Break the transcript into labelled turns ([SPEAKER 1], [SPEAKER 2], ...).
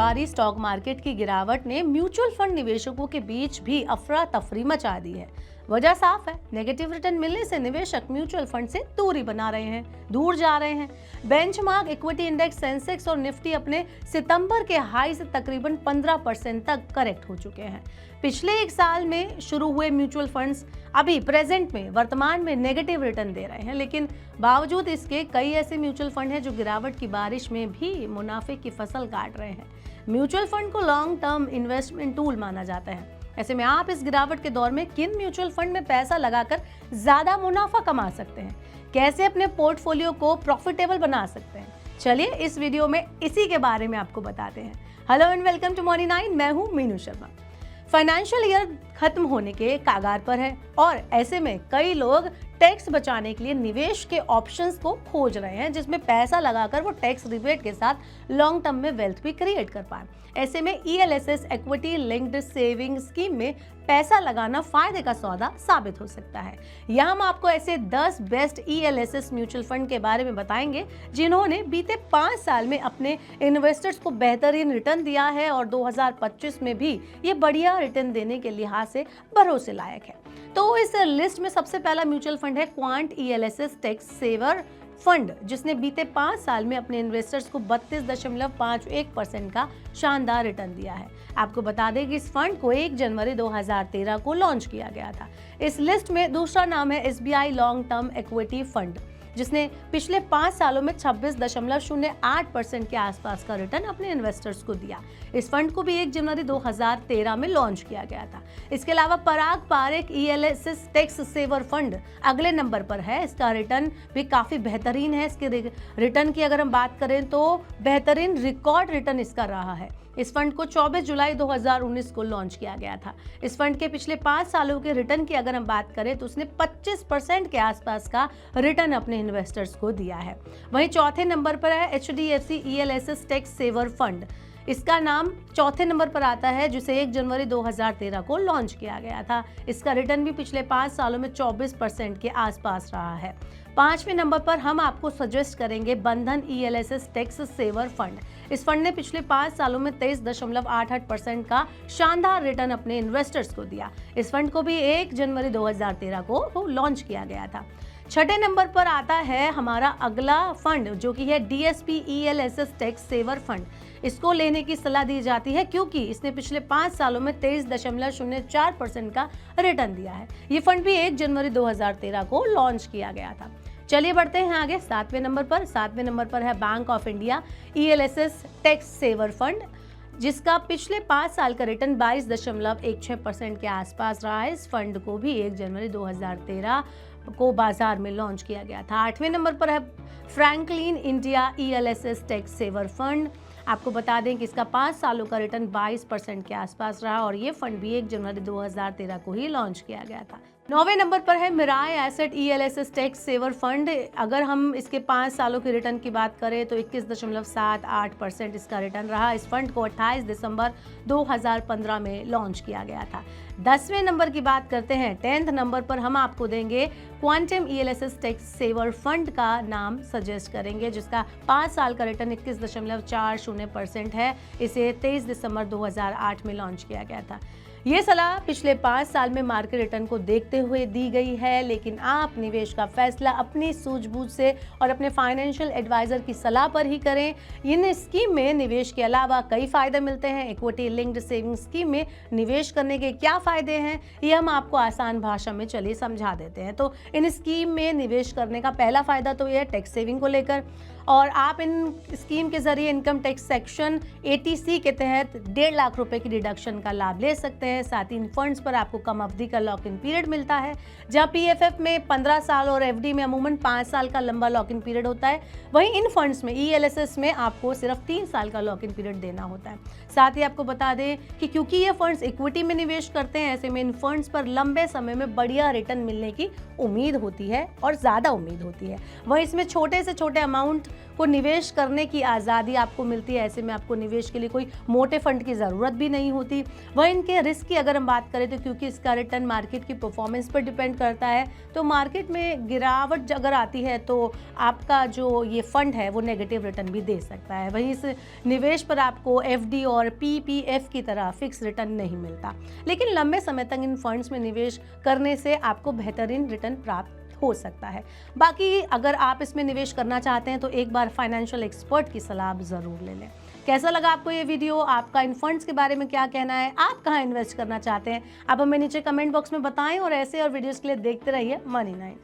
[SPEAKER 1] जारी stock market की गिरावट ने म्यूचुअल फंड निवेशकों के बीच भी अफरा तफरी मचा दी है। वजह साफ है, नेगेटिव रिटर्न मिलने से निवेशक म्यूचुअल फंड से दूर जा रहे हैं। बेंचमार्क इक्विटी इंडेक्स सेंसेक्स और निफ्टी अपने सितंबर के हाई से तकरीबन 15% तक करेक्ट हो चुके हैं। पिछले एक साल में शुरू हुए म्यूचुअल फंड्स अभी वर्तमान में नेगेटिव रिटर्न दे रहे हैं, लेकिन बावजूद इसके कई ऐसे म्यूचुअल फंड हैं जो गिरावट की बारिश में भी मुनाफे की फसल काट रहे हैं। म्यूचुअल फंड को लॉन्ग टर्म इन्वेस्टमेंट टूल माना जाता है। ऐसे में आप इस गिरावट के दौर में किन म्यूचुअल फंड में पैसा लगाकर ज्यादा मुनाफा कमा सकते हैं, कैसे अपने पोर्टफोलियो को प्रॉफिटेबल बना सकते हैं, चलिए इस वीडियो में इसी के बारे में आपको बताते हैं। Hello and welcome to morning 9, मैं हूं मीनू शर्मा। फाइनेंशियल ईयर खत्म होने के कागार पर है और ऐसे में कई लोग टैक्स बचाने के लिए निवेश के ऑप्शंस को खोज रहे हैं, जिसमें पैसा लगाकर वो टैक्स रिबेट के साथ लॉन्ग टर्म में वेल्थ भी क्रिएट कर पाए। ऐसे में ELSS equity linked saving scheme में पैसा लगाना फायदे का सौदा साबित हो सकता है। यहाँ हम आपको ऐसे 10 बेस्ट ELSS म्यूचुअल फंड के बारे में बताएंगे जिन्होंने बीते 5 साल में अपने इन्वेस्टर्स को बेहतरीन रिटर्न दिया है और 2025 में भी ये बढ़िया रिटर्न देने के लिहाज से भरोसे लायक है। तो इस लिस्ट में सबसे पहला म्यूचुअल फंड है quant ELSS tax saver fund, जिसने बीते 5 साल में अपने इन्वेस्टर्स को 32.51% का शानदार रिटर्न दिया है। आपको बता दें कि इस फंड को 1 जनवरी 2013 को लॉन्च किया गया था। इस लिस्ट में दूसरा नाम है SBI long term equity fund, जिसने पिछले 5 सालों में 26.08% के आसपास का रिटर्न अपने इन्वेस्टर्स को दिया। इस फंड को भी 1 जनवरी 2013 में लॉन्च किया गया था। इसके अलावा Parag Parekh ELSS tax saver fund अगले नंबर पर है। इसका रिटर्न भी काफी बेहतरीन है। इसके रिटर्न की अगर हम बात करें तो बेहतरीन रिकॉर्ड रिटर्न इसका रहा है। इस फंड को 24 जुलाई 2019 को लॉन्च किया गया था। इस फंड के पिछले 5 सालों के रिटर्न की अगर हम बात करें तो उसने 25% के आसपास का रिटर्न अपने इन्वेस्टर्स को दिया है। वहीं चौथे नंबर पर है HDFC ELSS tax saver fund. इसका नाम चौथे नंबर पर आता है, जिसे 1 जनवरी 2013 को लॉन्च किया गया था। इसका रिटर्न भी पिछले 5 सालों में 24% के आसपास रहा है। 5वें नंबर पर हम आपको सजेस्ट करेंगे बंधन ELSS टैक्स सेवर फंड। इस फंड ने पिछले 5 सालों में 23.88% का शानदार रिटर्न अपने इन्वेस्टर्स को दिया। इस फंड को भी 1 जनवरी 2013 को लॉन्च किया गया था। छठे नंबर पर आता है हमारा अगला फंड, जो कि है DSP ELSS tax saver fund. इसको लेने की सलाह दी जाती है क्योंकि इसने पिछले 5 सालों में 23.04% का रिटर्न दिया है। ये फंड भी 1 जनवरी 2013 को लॉन्च किया गया था। चलिए बढ़ते हैं आगे 7वें नंबर पर है bank of India ELSS tax saver fund, जिसका पिछले 5 साल का रिटर्न 22.16% के आसपास रहा है। इस फंड को भी 1 जनवरी 2013 को बाजार में लॉन्च किया गया था। 8वें नंबर पर है Franklin India ELSS tax saver fund. आपको बता दें कि इसका 5 सालों का रिटर्न 22% के आसपास रहा और ये फंड भी 1 जनवरी 2013 को ही लॉन्च किया गया था। 9वें नंबर पर है Mirae asset ELSS tax saver fund. अगर हम इसके 5 सालों के रिटर्न की बात करें तो 21.78% इसका रिटर्न रहा। इस फंड को 28 दिसंबर 2015 में लॉन्च किया गया था। 10वें नंबर की बात करते हैं। 10th नंबर पर हम आपको देंगे quantum ELSS tax saver fund का नाम सजेस्ट करेंगे, जिसका 5 साल का रिटर्न 21.40% है। इसे 23 दिसंबर 2008 में लॉन्च किया गया था। ये सलाह पिछले 5 साल में मार्केट रिटर्न को देखते हुए दी गई है, लेकिन आप निवेश का फैसला अपनी सूझबूझ से और अपने फाइनेंशियल एडवाइजर की सलाह पर ही करें। इन स्कीम में निवेश के अलावा कई फायदे मिलते हैं। इक्विटी लिंक्ड सेविंग स्कीम में निवेश करने के क्या फायदे हैं, ये हम आपको आसान भाषा में चलिए समझा देते हैं। तो इन स्कीम में निवेश करने का पहला फायदा तो यह है टैक्स सेविंग को लेकर, और आप इन स्कीम के जरिए इनकम टैक्स सेक्शन 80C के तहत 1.5 लाख रुपए की डिडक्शन का लाभ ले सकते हैं। साथ ही इन फंड्स पर आपको कम अवधि का लॉक इन पीरियड मिलता है, जहां PFF में 15 साल और FD में अमूमन 5 साल का लंबा लॉक इन पीरियड होता है। वहीं इन फंड्स में ELSS में आपको सिर्फ 3 साल का लॉक इन पीरियड देना होता है। साथ ही आपको बता दें कि क्योंकि ये फंड्स इक्विटी में निवेश करते हैं, ऐसे में इन फंड्स पर लंबे समय में बढ़िया रिटर्न मिलने की उम्मीद होती है और ज़्यादा उम्मीद होती है। वहीं इसमें छोटे से छोटे अमाउंट को निवेश करने की आज़ादी आपको मिलती है। ऐसे में आपको निवेश के लिए कोई मोटे फंड की ज़रूरत भी नहीं होती। वहीं इनके रिस्क इसकी अगर हम बात करें तो क्योंकि इसका रिटर्न मार्केट की परफॉर्मेंस पर डिपेंड करता है, तो मार्केट में गिरावट अगर आती है तो आपका जो ये फंड है वो नेगेटिव रिटर्न भी दे सकता है। वहीं इस निवेश पर आपको एफडी और पीपीएफ की तरह फिक्स रिटर्न नहीं मिलता, लेकिन लंबे समय तक इन फंड्स में निवेश करने से आपको बेहतरीन रिटर्न प्राप्त हो सकता है। बाकी अगर आप इसमें निवेश करना चाहते हैं तो एक बार फाइनेंशियल एक्सपर्ट की सलाह ज़रूर ले लें। कैसा लगा आपको ये वीडियो? आपका इन फंड्स के बारे में क्या कहना है? आप कहाँ इन्वेस्ट करना चाहते हैं? आप हमें नीचे कमेंट बॉक्स में बताएं और ऐसे और वीडियोस के लिए देखते रहिए मनी 9।